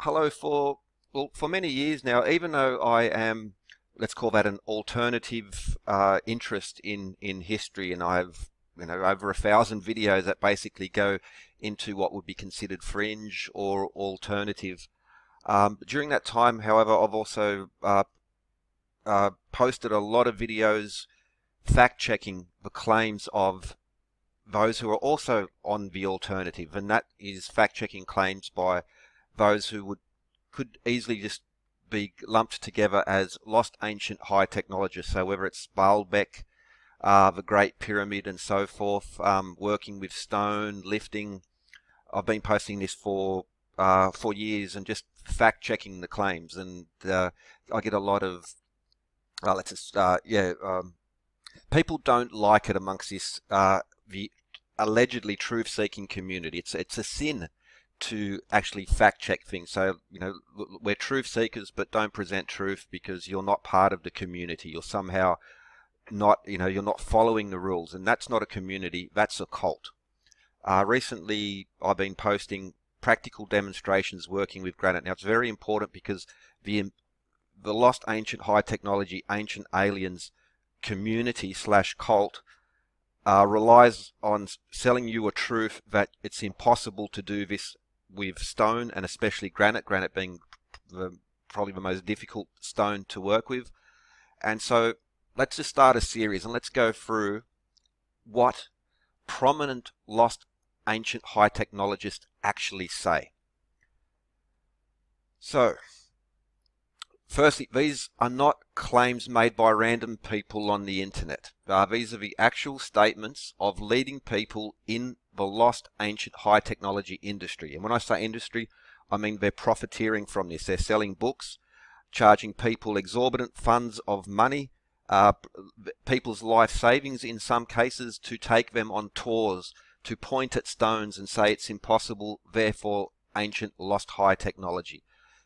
Hello. For many years now, even though I am, let's call that an alternative interest in history, and I have over 1,000 videos that basically go into what would be considered fringe or alternative. During that time, however, I've also posted a lot of videos fact-checking the claims of those who are also on the alternative, and that is fact-checking claims by those who could easily just be lumped together as lost ancient high technologists. So whether it's Baalbek, the Great Pyramid and so forth, working with stone, lifting. I've been posting this for years and just fact-checking the claims, and I get a lot of people don't like it amongst this the allegedly truth-seeking community. It's a sin to actually fact-check things. So we're truth seekers, but don't present truth because you're not part of the community. You're somehow not you're not following the rules, and that's not a community. That's a cult. Recently, I've been posting practical demonstrations working with granite. Now, it's very important because the lost ancient high technology, ancient aliens community / cult relies on selling you a truth that it's impossible to do this with stone, and especially granite being probably the most difficult stone to work with. And so let's just start a series and let's go through what prominent lost ancient high technologists actually say. So firstly, these are not claims made by random people on the internet. These are the actual statements of leading people in the lost ancient high technology industry. And when I say industry, I mean they're profiteering from this. They're selling books, charging people exorbitant funds of money, people's life savings in some cases, to take them on tours, to point at stones and say it's impossible, therefore ancient lost high technology.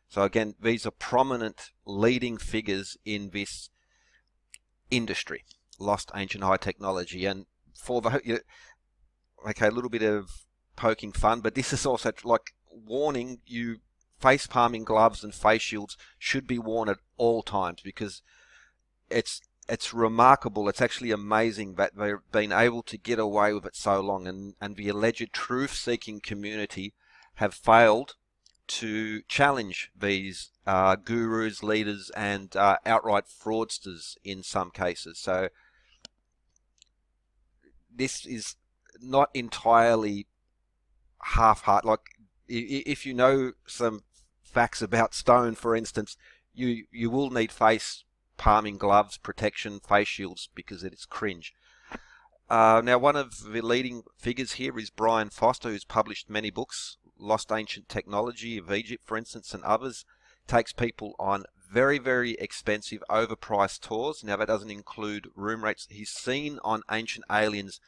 So again, these are prominent leading figures in this industry, lost ancient high technology. And for the, okay, a little bit of poking fun, but this is also like warning you, face palming gloves and face shields should be worn at all times, because it's remarkable. It's actually amazing that they've been able to get away with it so long, and the alleged truth-seeking community have failed to challenge these gurus, leaders, and outright fraudsters in some cases. So this is not entirely half-hearted. Like, if you know some facts about stone, for instance, you will need face palming gloves, protection, face shields, because it is cringe. Now, one of the leading figures here is Brian Foster, who's published many books, Lost Ancient Technology of Egypt, for instance, and others. Takes people on very, very expensive, overpriced tours. Now, that doesn't include room rates. He's seen on Ancient Aliens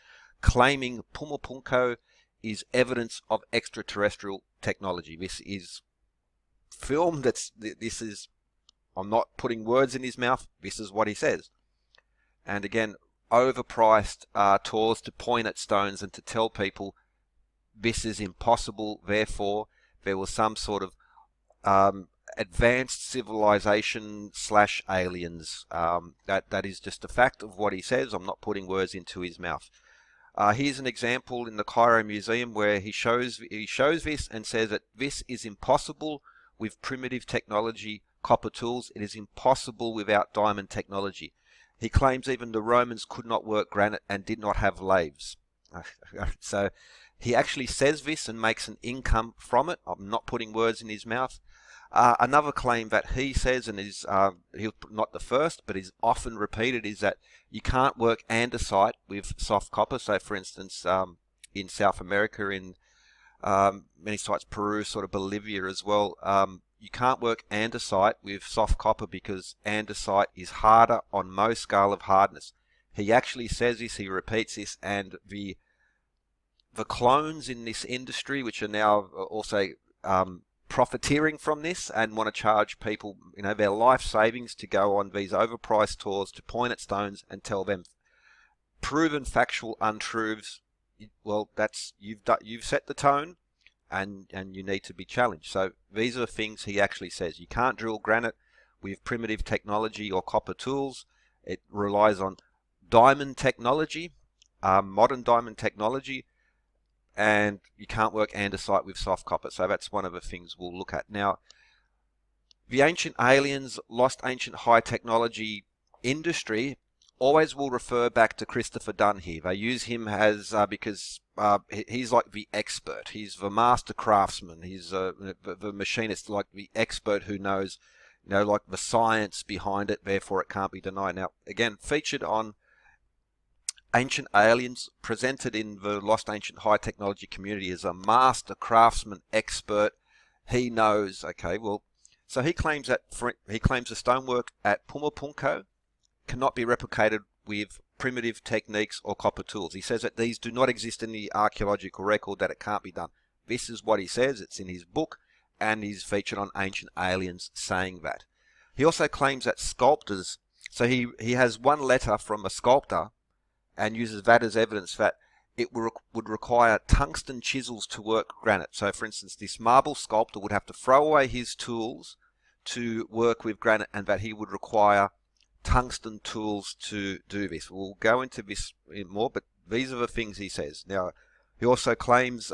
claiming Pumapunko is evidence of extraterrestrial technology. This is film. I'm not putting words in his mouth. This is what he says. And again, overpriced tours to point at stones and to tell people this is impossible, therefore there was some sort of advanced civilization / aliens. That is just a fact of what he says. I'm not putting words into his mouth. Here's an example in the Cairo Museum where he shows this and says that this is impossible with primitive technology, copper tools. It is impossible without diamond technology. He claims even the Romans could not work granite and did not have lathes. So he actually says this and makes an income from it. I'm not putting words in his mouth. Another claim that he says, and is he's not the first, but is often repeated, is that you can't work andesite with soft copper. So, for instance, in South America, in many sites, Peru, sort of Bolivia as well, you can't work andesite with soft copper because andesite is harder on Mohs scale of hardness. He actually says this, he repeats this, and the clones in this industry, which are now also profiteering from this and want to charge people, their life savings to go on these overpriced tours to point at stones and tell them proven factual untruths. Well, you've set the tone, and you need to be challenged. So these are the things he actually says. You can't drill granite with primitive technology or copper tools. It relies on diamond technology, modern diamond technology, and you can't work andesite with soft copper. So that's one of the things we'll look at. Now, the ancient aliens, lost ancient high technology industry always will refer back to Christopher Dunn here. They use him as because he's like the expert. He's the master craftsman. He's the machinist, like the expert who knows, like the science behind it. Therefore, it can't be denied. Now, again, featured on Ancient Aliens, presented in the Lost Ancient High Technology community as a master craftsman expert. He knows. Okay, well, so he claims the stonework at Pumapunko cannot be replicated with primitive techniques or copper tools. He says that these do not exist in the archaeological record, that it can't be done. This is what he says. It's in his book, and he's featured on Ancient Aliens saying that. He also claims that sculptors, so he has one letter from a sculptor and uses that as evidence that it would require tungsten chisels to work granite. So, for instance, this marble sculptor would have to throw away his tools to work with granite, and that he would require tungsten tools to do this. We'll go into this more, but these are the things he says. Now, he also claims,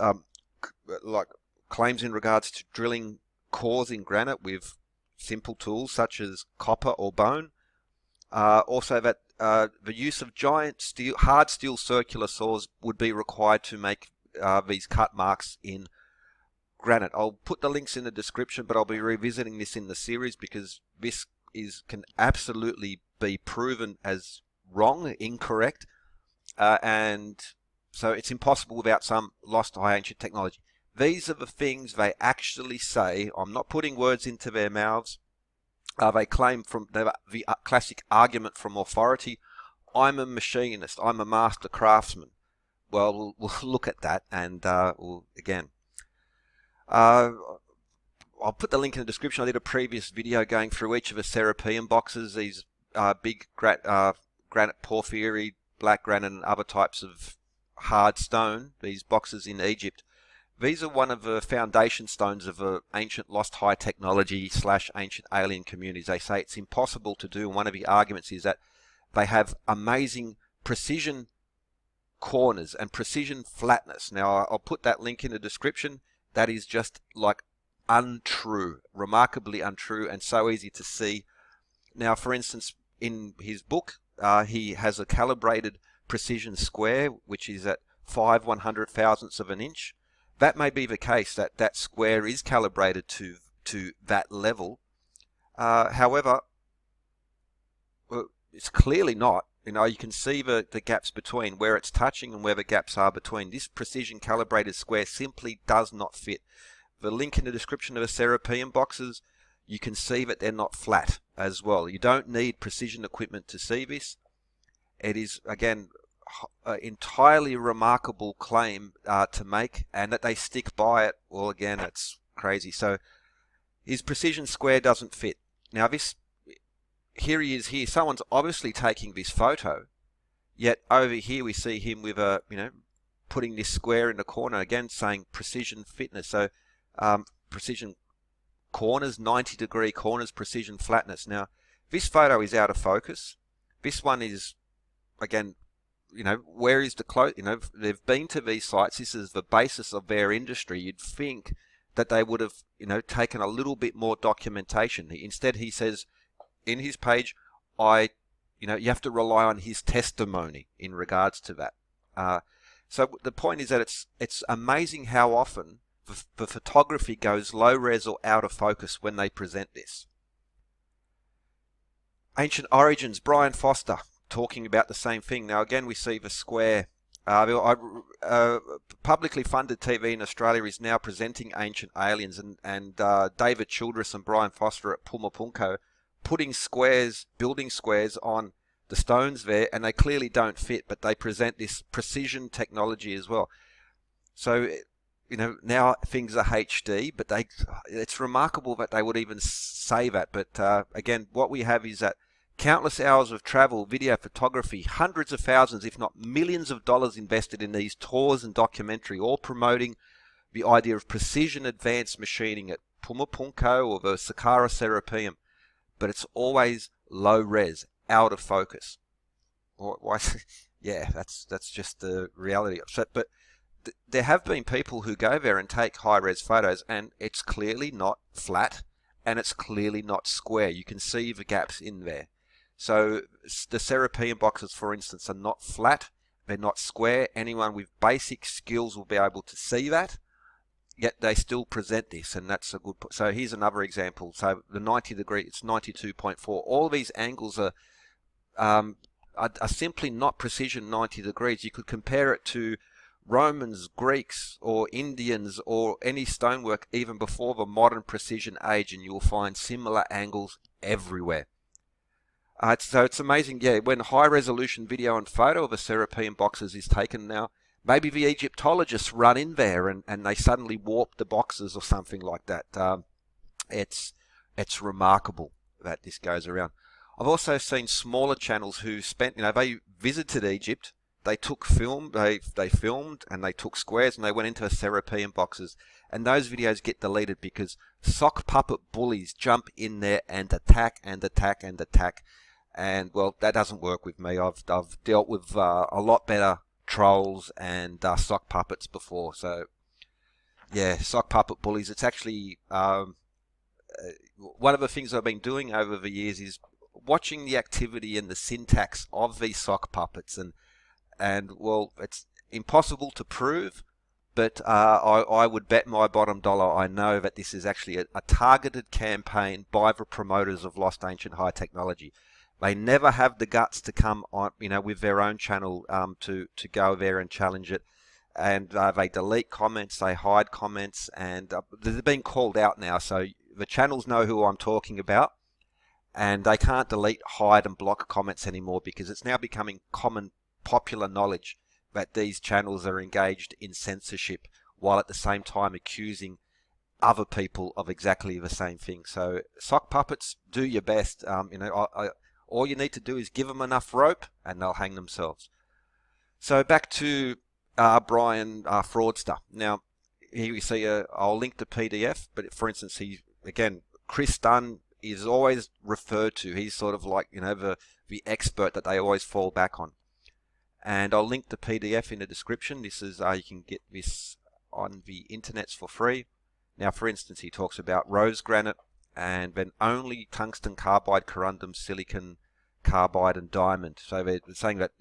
claims in regards to drilling cores in granite with simple tools such as copper or bone. Also that the use of giant hard steel circular saws would be required to make these cut marks in granite. I'll put the links in the description, but I'll be revisiting this in the series because this can absolutely be proven as wrong, incorrect, and so it's impossible without some lost high ancient technology. These are the things they actually say. I'm not putting words into their mouths. They claim from the classic argument from authority, I'm a machinist, I'm a master craftsman. Well, we'll look at that, and again, I'll put the link in the description. I did a previous video going through each of the Serapeum boxes, these big granite porphyry, black granite, and other types of hard stone, these boxes in Egypt. These are one of the foundation stones of the ancient lost high technology / ancient alien communities. They say it's impossible to do, and one of the arguments is that they have amazing precision corners and precision flatness. Now, I'll put that link in the description. That is just like untrue, remarkably untrue, and so easy to see. Now, for instance, in his book, he has a calibrated precision square, which is at 5/100,000ths of an inch. That may be the case, that that square is calibrated to that level. However, it's clearly not. You can see the gaps between where it's touching and where the gaps are between. This precision calibrated square simply does not fit. The link in the description of the Serapeum boxes, you can see that they're not flat as well. You don't need precision equipment to see this. It is, again, entirely remarkable claim to make, and that they stick by it, well, again, it's crazy. So his precision square doesn't fit. Now, here he is here. Someone's obviously taking this photo, yet over here we see him with a, putting this square in the corner, again saying precision fitness. So precision corners, 90-degree corners, precision flatness. Now, this photo is out of focus. This one is, again, where is the close? They've been to these sites. This is the basis of their industry. You'd think that they would have, taken a little bit more documentation. Instead, he says in his page, you have to rely on his testimony in regards to that. So the point is that it's amazing how often the photography goes low res or out of focus when they present this. Ancient Origins, Brian Foster, talking about the same thing. Now, again, we see the square. Publicly funded TV in Australia is now presenting Ancient Aliens, and David Childress and Brian Foster at Pumapunko putting building squares on the stones there, and they clearly don't fit, but they present this precision technology as well. So, now things are HD, but it's remarkable that they would even say that. But again, what we have is that countless hours of travel, video, photography, hundreds of thousands, if not millions of dollars invested in these tours and documentary, all promoting the idea of precision advanced machining at Pumapunko or the Saqqara Serapeum, but it's always low res, out of focus. Why? Yeah, that's just the reality. But there have been people who go there and take high res photos, and it's clearly not flat, and it's clearly not square. You can see the gaps in there. So the Serapeum boxes, for instance, are not flat. They're not square. Anyone with basic skills will be able to see that. Yet they still present this, and that's a good. So here's another example. So the 90 degree, it's 92.4. All of these angles are simply not precision 90 degrees. You could compare it to Romans, Greeks, or Indians, or any stonework even before the modern precision age, and you'll find similar angles everywhere. So it's amazing, yeah, when high-resolution video and photo of a Serapeum boxes is taken now, maybe the Egyptologists run in there and they suddenly warp the boxes or something like that. It's remarkable that this goes around. I've also seen smaller channels who spent, they visited Egypt, they took film, they filmed and they took squares and they went into a Serapeum boxes, and those videos get deleted because sock puppet bullies jump in there and attack and attack and attack. And well, that doesn't work with me. I've dealt with a lot better trolls and sock puppets before. So yeah, sock puppet bullies. It's actually one of the things I've been doing over the years is watching the activity and the syntax of these sock puppets, and well, it's impossible to prove, but I would bet my bottom dollar I know that this is actually a targeted campaign by the promoters of Lost Ancient High Technology. They never have the guts to come on, with their own channel to go there and challenge it. And they delete comments, they hide comments, and they're being called out now. So the channels know who I'm talking about, and they can't delete, hide, and block comments anymore because it's now becoming common popular knowledge that these channels are engaged in censorship while at the same time accusing other people of exactly the same thing. So sock puppets, do your best. All you need to do is give them enough rope and they'll hang themselves. So back to Brian Fraudster. Now, here we see, I'll link the PDF, but for instance, Chris Dunn is always referred to. He's sort of like, the expert that they always fall back on. And I'll link the PDF in the description. This is, you can get this on the internets for free. Now, for instance, he talks about rose granite, and then only tungsten carbide, corundum, silicon carbide, and diamond. So they're saying that,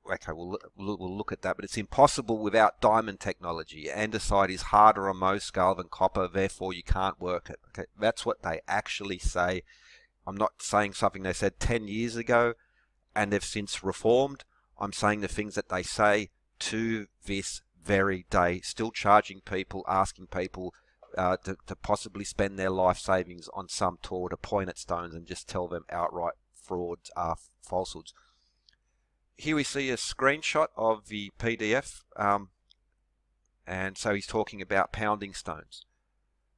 okay, we'll look at that, but it's impossible without diamond technology. Andesite is harder on Mohs scale than copper, therefore you can't work it. Okay, that's what they actually say. I'm not saying something they said 10 years ago, and they've since reformed. I'm saying the things that they say to this very day, still charging people, asking people to possibly spend their life savings on some tool to point at stones and just tell them outright frauds are falsehoods. Here we see a screenshot of the PDF, and so he's talking about pounding stones.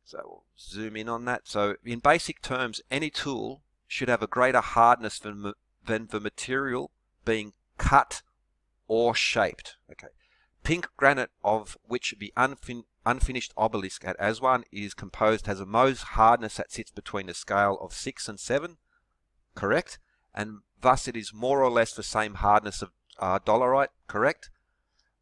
So we'll zoom in on that. So in basic terms, any tool should have a greater hardness than the material being cut or shaped. Okay. Pink granite, of which the unfinished obelisk at Aswan is composed, has a Mohs hardness that sits between a scale of 6 and 7, correct? And thus it is more or less the same hardness of dolerite, correct?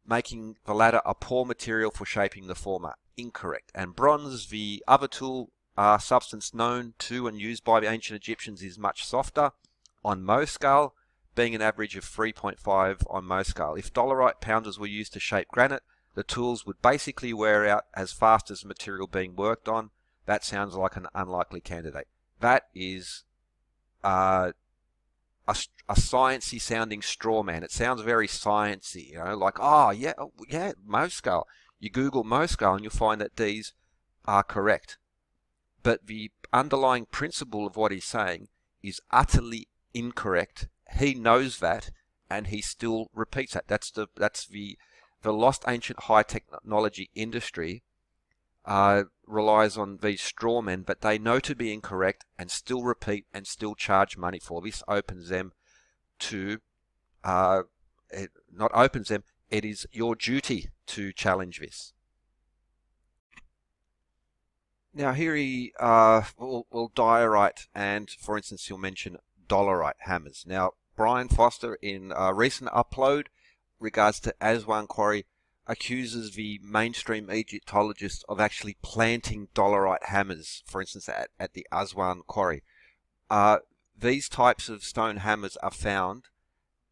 Making the latter a poor material for shaping the former, incorrect. And bronze, the other tool substance known to and used by the ancient Egyptians, is much softer on Mohs scale, being an average of 3.5 on Mohs scale. If dolerite pounders were used to shape granite, the tools would basically wear out as fast as the material being worked on. That sounds like an unlikely candidate. That is a sciencey sounding straw man. It sounds very sciencey, like, Mohs scale. You Google Mohs scale and you'll find that these are correct. But the underlying principle of what he's saying is utterly incorrect. He knows that, and he still repeats that. That's the lost ancient high technology industry relies on these straw men, but they know to be incorrect and still repeat and still charge money for. This opens them to, not opens them, it is your duty to challenge this. Now here he will diorite, and for instance he'll mention dolerite hammers. Now Brian Foster in a recent upload regards to Aswan quarry accuses the mainstream Egyptologists of actually planting dolerite hammers, for instance at the Aswan quarry. These types of stone hammers are found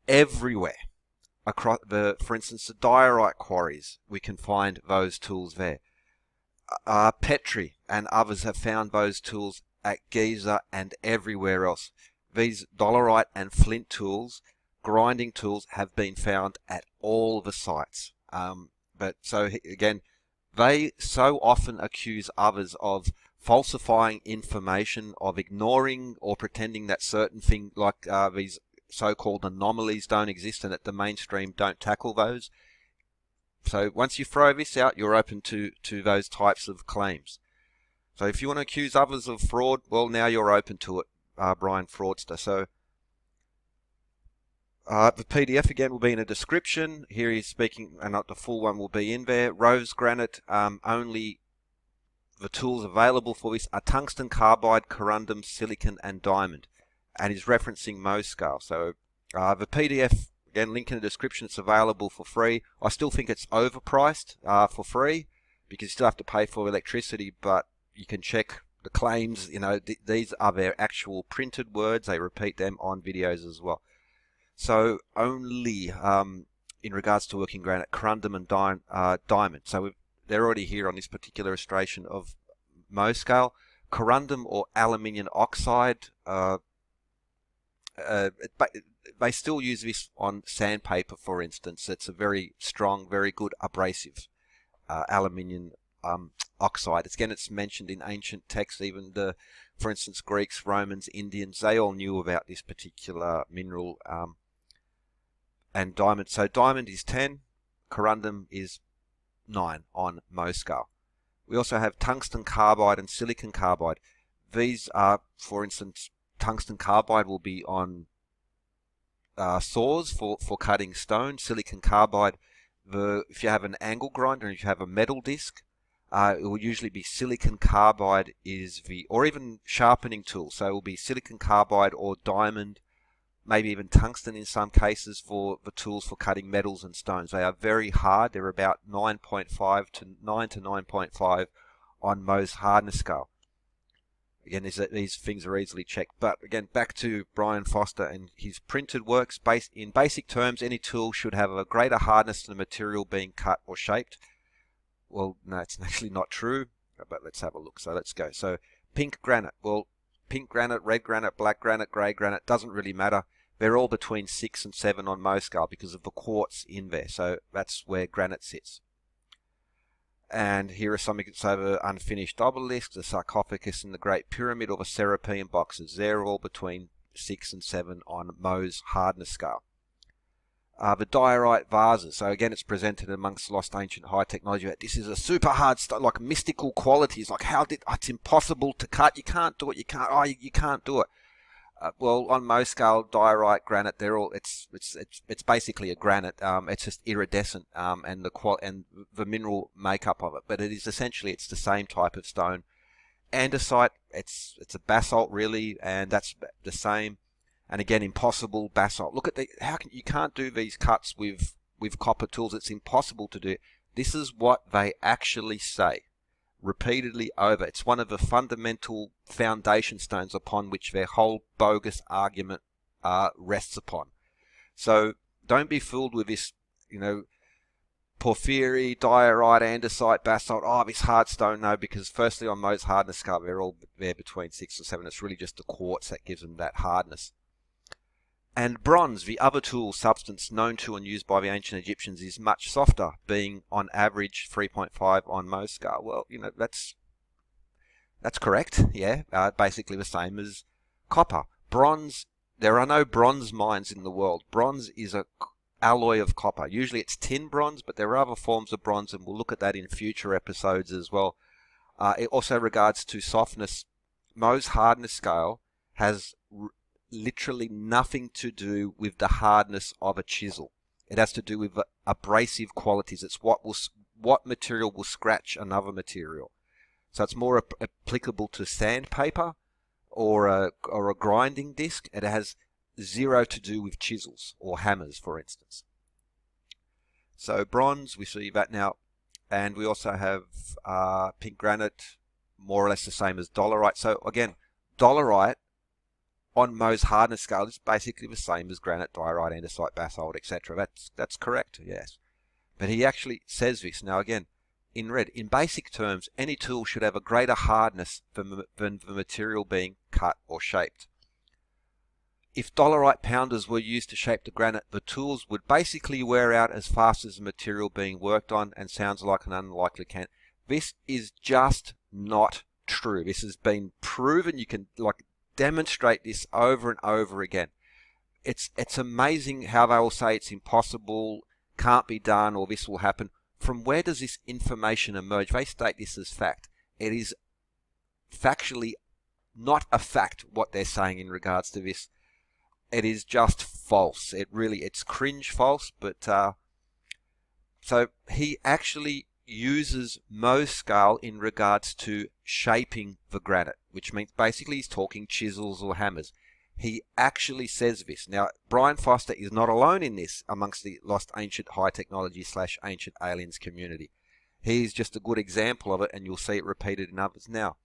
everywhere across for instance, the diorite quarries. We can find those tools there. Petrie and others have found those tools at Giza and everywhere else. These dolerite and flint tools, grinding tools, have been found at all the sites. But so again, they so often accuse others of falsifying information, of ignoring or pretending that certain things like these so-called anomalies don't exist and that the mainstream don't tackle those. So once you throw this out, you're open to those types of claims. So if you want to accuse others of fraud, well, now you're open to it, Brian Fraudster. So the PDF again will be in a description. Here he's speaking, and not the full one will be in there. Rose granite, only the tools available for this are tungsten carbide, corundum, silicon, and diamond. And he's referencing Mohs scale. So the PDF, again, link in the description, it's available for free. I still think it's overpriced for free because you still have to pay for electricity, but you can check the claims. You know, these are their actual printed words. They repeat them on videos as well. So only in regards to working granite, corundum and diamond. So they're already here on this particular illustration of Mohs scale. Corundum or aluminium oxide, they still use this on sandpaper, for instance. It's a very strong, very good abrasive aluminium oxide. Again, it's mentioned in ancient texts. Even for instance, Greeks, Romans, Indians, they all knew about this particular mineral. And diamond. So diamond is 10, corundum is 9 on Mohs scale. We also have tungsten carbide and silicon carbide. These are, for instance, tungsten carbide will be on saws for cutting stone. Silicon carbide, if you have an angle grinder and if you have a metal disc, it will usually be silicon carbide or even sharpening tool. So it will be silicon carbide or diamond, maybe even tungsten in some cases for the tools for cutting metals and stones. They are very hard. They're about 9.5 to 9 to 9.5 on Mohs hardness scale. Again, these things are easily checked. But again, back to Brian Foster and his printed works. In basic terms, any tool should have a greater hardness than the material being cut or shaped. Well, no, it's actually not true. But let's have a look. So let's go. So pink granite. Well, pink granite, red granite, black granite, grey granite, doesn't really matter. They're all between 6 and 7 on Mohs scale because of the quartz in there. So that's where granite sits. And here are some examples of the unfinished obelisk, the sarcophagus in the Great Pyramid, or the Serapeum boxes. They're all between 6 and 7 on Mohs hardness scale. The diorite vases. So again, it's presented amongst lost ancient high technology. This is a super hard stuff, like mystical qualities. Like it's impossible to cut. You can't do it. You can't do it. Well, on Mohs scale, diorite, granite, they're all. It's basically a granite. It's just iridescent, and the mineral makeup of it. But it is essentially it's the same type of stone. Andesite, it's a basalt really, and that's the same. And again, impossible basalt. Look at you can't do these cuts with copper tools. It's impossible to do. This is what they actually say repeatedly over. It's one of the fundamental foundation stones upon which their whole bogus argument rests upon. So don't be fooled with this, porphyry, diorite, andesite, basalt. Oh, this hard stone. No, because firstly on Mohs hardness scale, they're all there between 6 or 7. It's really just the quartz that gives them that hardness. And bronze, the other tool substance known to and used by the ancient Egyptians, is much softer, being on average 3.5 on Mohs scale. Well, that's correct. Yeah, basically the same as copper. Bronze, there are no bronze mines in the world. Bronze is a alloy of copper. Usually it's tin bronze, but there are other forms of bronze, and we'll look at that in future episodes as well. It also regards to softness. Mohs hardness scale has literally nothing to do with the hardness of a chisel. It has to do with abrasive qualities. It's what material will scratch another material. So it's more applicable to sandpaper or a grinding disc. It has zero to do with chisels or hammers, for instance. So bronze, we see that now. And we also have pink granite, more or less the same as dolerite. So again, dolerite on Mohs hardness scale is basically the same as granite, diorite, andesite, basalt, etc. That's correct, yes. But he actually says this. Now again, in red, in basic terms, any tool should have a greater hardness than the material being cut or shaped. If dolerite pounders were used to shape the granite, the tools would basically wear out as fast as the material being worked on, and sounds like an unlikely can. This is just not true. This has been proven. You can demonstrate this over and over again. It's amazing how they will say it's impossible, can't be done, or this will happen. From where does this information emerge? They state this as fact. It is factually not a fact what they're saying in regards to this. It is just false. It's cringe false. But so he actually uses Mohs scale in regards to shaping the granite, which means basically he's talking chisels or hammers. He actually says this. Now, Brian Foster is not alone in this amongst the lost ancient high technology / ancient aliens community. He's just a good example of it, and you'll see it repeated in others. Now,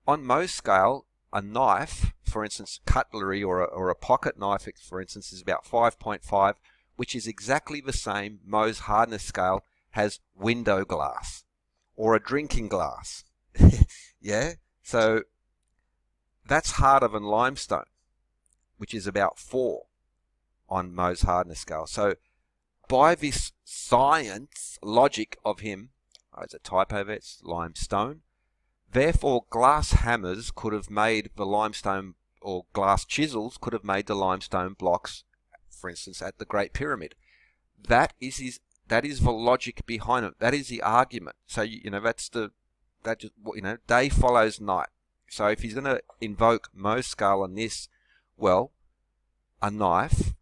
on Mohs scale, a knife, for instance, cutlery or a pocket knife, for instance, is about 5.5, which is exactly the same. Mohs hardness scale has window glass or a drinking glass. Yeah, so that's harder than limestone, which is about 4 on Mohs hardness scale. So by this science logic of him, it's a typo there, it's limestone. Therefore, glass hammers could have made the limestone, or glass chisels could have made the limestone blocks, for instance, at the Great Pyramid. That is the logic behind it. That is the argument. So day follows night. So if he's going to invoke Mohs scale on this, well, a knife,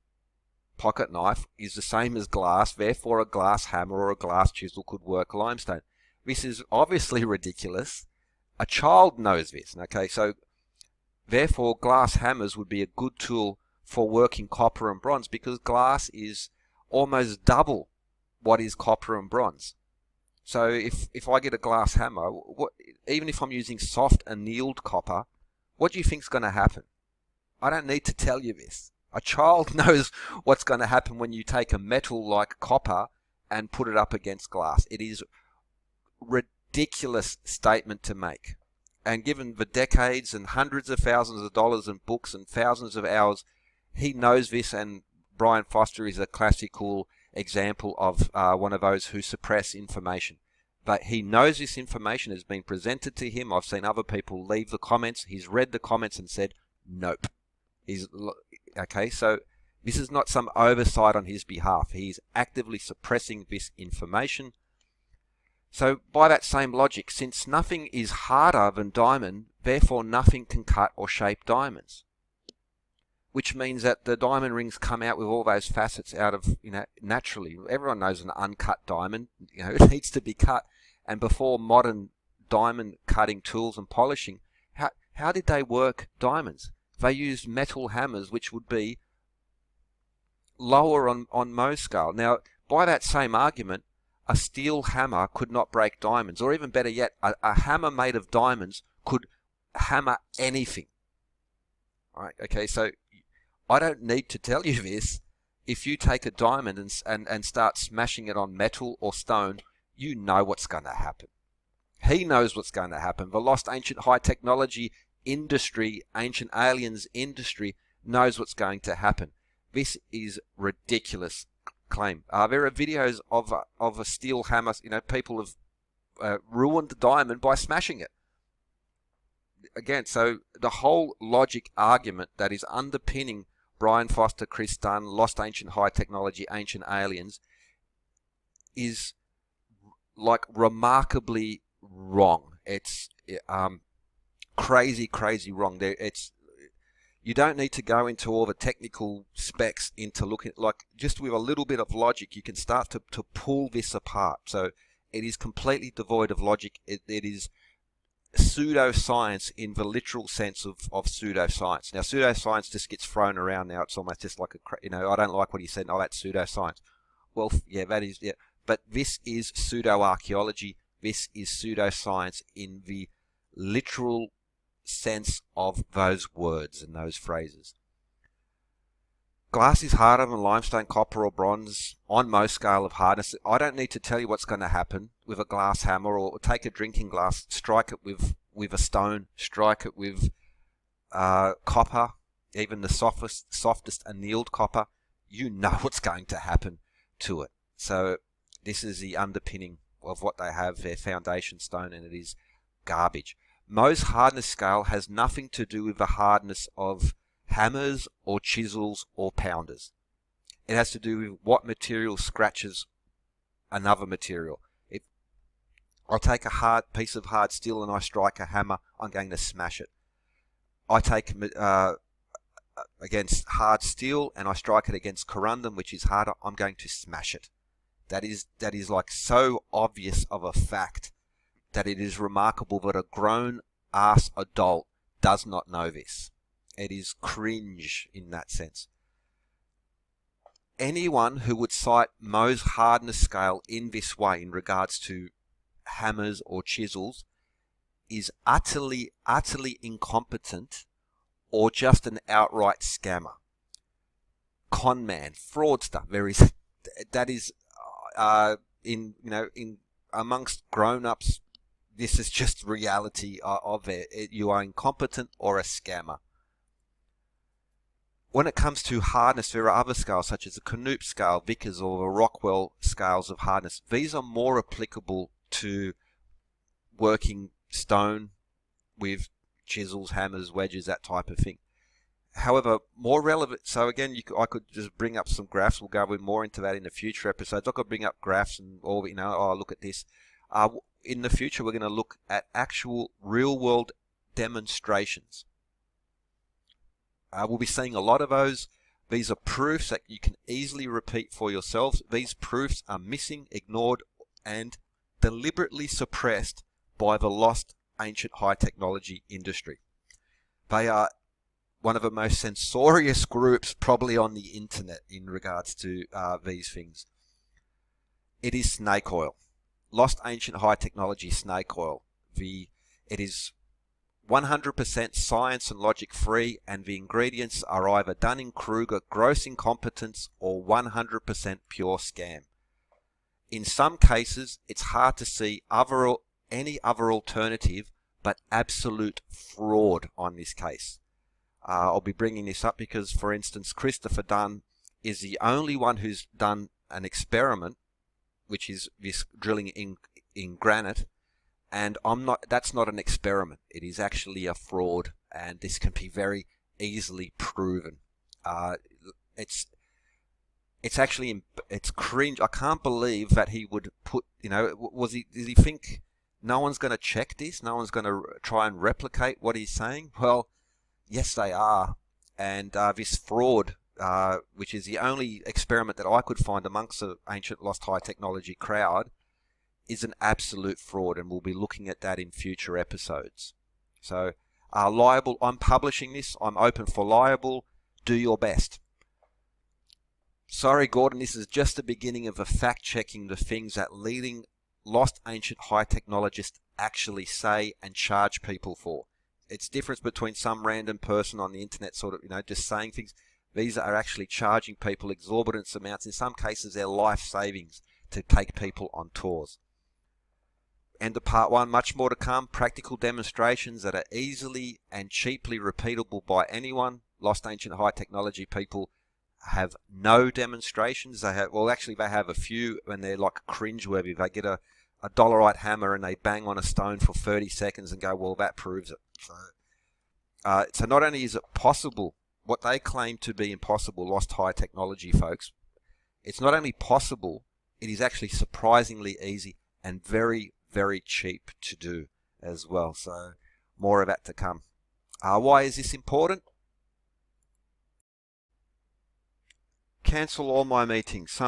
pocket knife, is the same as glass. Therefore, a glass hammer or a glass chisel could work limestone. This is obviously ridiculous. A child knows this. Okay, so therefore glass hammers would be a good tool for working copper and bronze, because glass is almost double what is copper and bronze. So if I get a glass hammer, even if I'm using soft annealed copper, what do you think is going to happen? I don't need to tell you this. A child knows what's going to happen when you take a metal like copper and put it up against glass. It is ridiculous statement to make, and given the decades and hundreds of thousands of dollars and books and thousands of hours, he knows this. And Brian Foster is a classical example of one of those who suppress information. But he knows this information has been presented to him. I've seen other people leave the comments. He's read the comments and said nope. Okay, so this is not some oversight on his behalf. He's actively suppressing this information. So by that same logic, since nothing is harder than diamond, therefore nothing can cut or shape diamonds. Which means that the diamond rings come out with all those facets out of, naturally. Everyone knows an uncut diamond, it needs to be cut. And before modern diamond cutting tools and polishing, how did they work diamonds? They used metal hammers, which would be lower on Mohs scale. Now, by that same argument, a steel hammer could not break diamonds, or even better yet, a hammer made of diamonds could hammer anything. All right, okay, so I don't need to tell you this. If you take a diamond and start smashing it on metal or stone, you know what's going to happen. He knows what's going to happen. The lost ancient high technology industry, ancient aliens industry, knows what's going to happen. This is ridiculous claim. There are videos of a steel hammer. People have ruined the diamond by smashing it. Again, so the whole logic argument that is underpinning Brian Foster, Chris Dunn, Lost Ancient High Technology, Ancient Aliens is remarkably wrong. It's crazy wrong. You don't need to go into all the technical specs into looking just with a little bit of logic, you can start to pull this apart. So it is completely devoid of logic. It is pseudoscience in the literal sense of pseudoscience. Now, pseudoscience just gets thrown around now. It's almost just like I don't like what he said. Oh, that's pseudoscience. Well, yeah, that is, yeah. But this is pseudo-archaeology. This is pseudoscience in the literal sense of those words and those phrases. Glass is harder than limestone, copper or bronze on Mohs scale of hardness. I don't need to tell you what's going to happen with a glass hammer, or take a drinking glass, strike it with a stone, strike it with copper, even the softest annealed copper. You know what's going to happen to it. So this is the underpinning of what they have, their foundation stone, and it is garbage. Mohs hardness scale has nothing to do with the hardness of hammers or chisels or pounders. It has to do with what material scratches another material. If I'll take a hard piece of hard steel and I strike a hammer, I'm going to smash it. I take against hard steel and I strike it against corundum, which is harder, I'm going to smash it. That is like so obvious of a fact that it is remarkable that a grown-ass adult does not know this. It is cringe in that sense. Anyone who would cite Mohs hardness scale in this way in regards to hammers or chisels is utterly incompetent, or just an outright scammer, con man, fraudster. That is in amongst grown-ups. This is just reality of it. You are incompetent or a scammer. When it comes to hardness, there are other scales such as the Knoop scale, Vickers, or the Rockwell scales of hardness. These are more applicable to working stone with chisels, hammers, wedges, that type of thing. However, more relevant, so again, I could just bring up some graphs. We'll go more into that in the future episodes. I could bring up graphs and all, look at this. In the future, we're going to look at actual real-world demonstrations. We'll be seeing a lot of those. These are proofs that you can easily repeat for yourselves. These proofs are missing, ignored, and deliberately suppressed by the lost ancient high technology industry. They are one of the most censorious groups probably on the internet in regards to these things. It is snake oil. Lost ancient high technology snake oil. It is 100% science and logic free, and the ingredients are either Dunning Kruger gross incompetence or 100% pure scam. In some cases, it's hard to see any other alternative but absolute fraud on this case. I'll be bringing this up because, for instance, Christopher Dunn is the only one who's done an experiment, which is this drilling in granite. And that's not an experiment. It is actually a fraud, and this can be very easily proven. It's cringe. I can't believe that he would put, did he think no one's going to check this? No one's going to try and replicate what he's saying? Well, yes, they are. And this fraud, which is the only experiment that I could find amongst the ancient lost high technology crowd, is an absolute fraud, and we'll be looking at that in future episodes. So, liable, I'm publishing this, I'm open for liable, do your best. Sorry, Gordon, this is just the beginning of the fact-checking the things that leading lost ancient high technologists actually say and charge people for. It's difference between some random person on the internet sort of, just saying things. These are actually charging people exorbitant amounts, in some cases their life savings, to take people on tours. End of part 1, much more to come. Practical demonstrations that are easily and cheaply repeatable by anyone. Lost ancient high technology people have no demonstrations. They have a few, when they're like cringeworthy. They get a dollarite hammer and they bang on a stone for 30 seconds and go, well, that proves it. So not only is it possible, what they claim to be impossible, lost high technology folks, it's not only possible, it is actually surprisingly easy and very, very cheap to do as well. So more of that to come. Why is this important? Cancel all my meetings.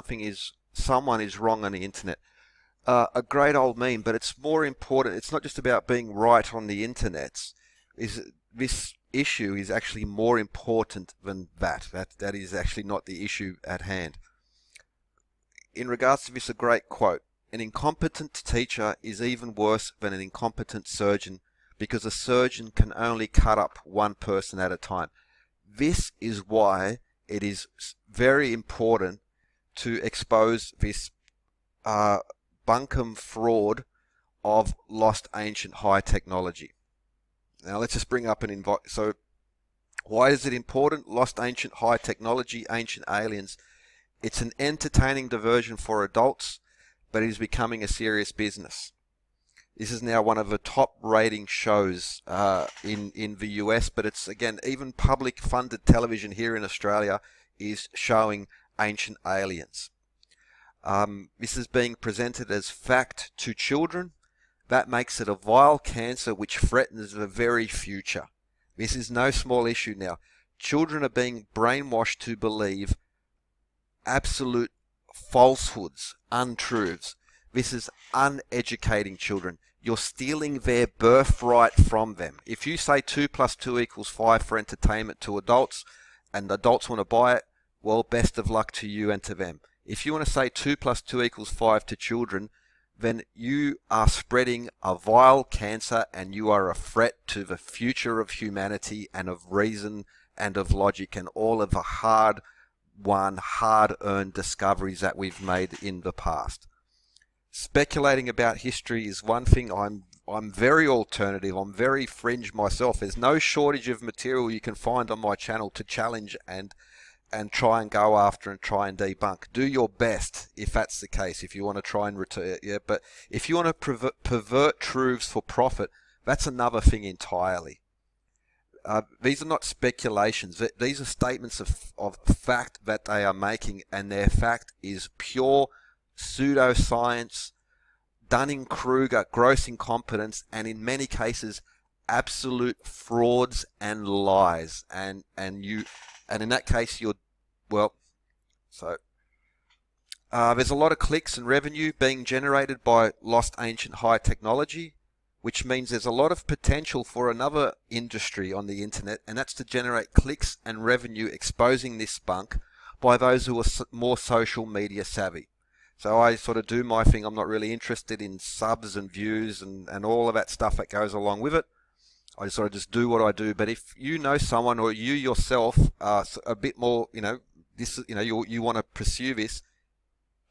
Someone is wrong on the internet. A great old meme, but it's more important. It's not just about being right on the internet. Is this issue is actually more important than that. That is actually not the issue at hand. In regards to this, a great quote: "An incompetent teacher is even worse than an incompetent surgeon because a surgeon can only cut up one person at a time." This is why it is very important to expose this bunkum fraud of lost ancient high technology. Now let's just bring up so why is it important? Lost ancient high technology, ancient aliens. It's an entertaining diversion for adults, but it is becoming a serious business. This is now one of the top rating shows in the US, but it's, again, even public funded television here in Australia is showing ancient aliens. This is being presented as fact to children. That makes it a vile cancer which threatens the very future. This is no small issue now. Children are being brainwashed to believe absolute falsehoods, untruths. This is uneducating children. You're stealing their birthright from them. If you say 2 + 2 = 5 for entertainment to adults, and adults want to buy it, well, best of luck to you and to them. If you want to say 2 + 2 = 5 to children, then you are spreading a vile cancer and you are a threat to the future of humanity and of reason and of logic and all of the hard-won, hard-earned discoveries that we've made in the past. Speculating about history is one thing. I'm very alternative. I'm very fringe myself. There's no shortage of material you can find on my channel to challenge and try and go after and try and debunk. Do your best if that's the case. If you want to try and return, yeah. But if you want to pervert truths for profit, that's another thing entirely. These are not speculations. These are statements of fact that they are making, and their fact is pure pseudoscience, Dunning Kruger, gross incompetence, and in many cases absolute frauds and lies. And in that case, there's a lot of clicks and revenue being generated by lost ancient high technology, which means there's a lot of potential for another industry on the internet, and that's to generate clicks and revenue exposing this spunk by those who are more social media savvy. So I sort of do my thing. I'm not really interested in subs and views and all of that stuff that goes along with it. I sort of just do what I do. But if you know someone, or you yourself are a bit more, you want to pursue this,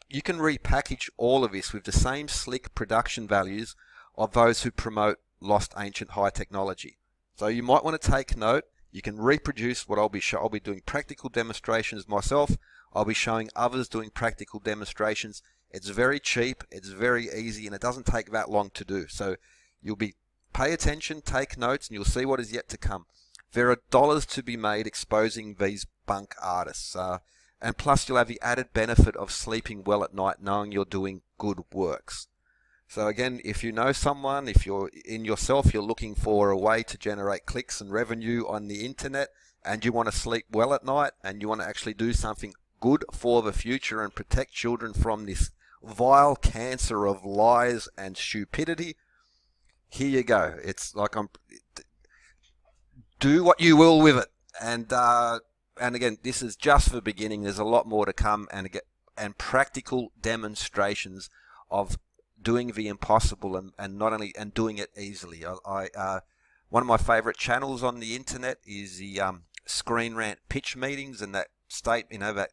you can repackage all of this with the same slick production values of those who promote lost ancient high technology. So you might want to take note. You can reproduce what I'll be doing practical demonstrations myself. I'll be showing others doing practical demonstrations. It's very cheap, it's very easy, and it doesn't take that long to do. So pay attention, take notes, and you'll see what is yet to come. There are dollars to be made exposing these bunk artists. And plus you'll have the added benefit of sleeping well at night knowing you're doing good works. So again, if you know someone, if you're looking for a way to generate clicks and revenue on the internet, and you want to sleep well at night, and you want to actually do something good for the future and protect children from this vile cancer of lies and stupidity, here you go. It's like do what you will with it. And again, this is just the beginning. There's a lot more to come, and practical demonstrations of doing the impossible and doing it easily. One of my favorite channels on the internet is the Screen Rant pitch meetings, and that that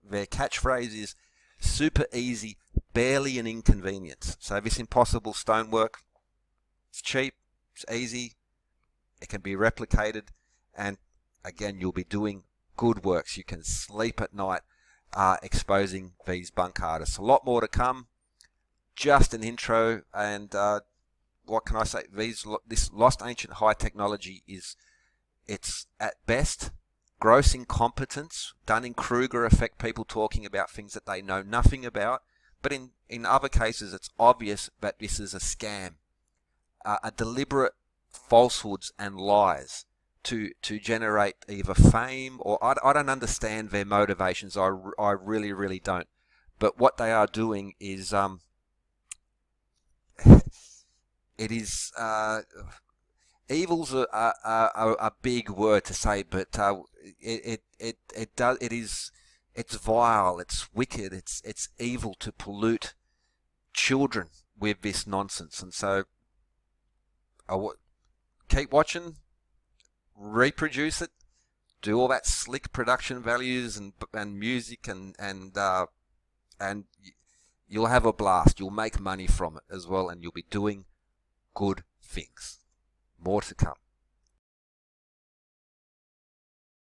their catchphrase is super easy, barely an inconvenience. So this impossible stonework, it's cheap, it's easy, it can be replicated, and again, you'll be doing good works. You can sleep at night exposing these bunk artists. A lot more to come. Just an intro, and what can I say? This lost ancient high technology it's at best gross incompetence, Dunning Kruger effect, people talking about things that they know nothing about. But in other cases, it's obvious that this is a scam, a deliberate falsehoods and lies to generate either fame or I don't understand their motivations. I really, really don't. But what they are doing is it is evil's a big word to say, but it does it is it's vile, it's wicked, it's evil to pollute children with this nonsense, and so keep watching, reproduce it, do all that slick production values and music and you'll have a blast. You'll make money from it as well, and you'll be doing good things. More to come.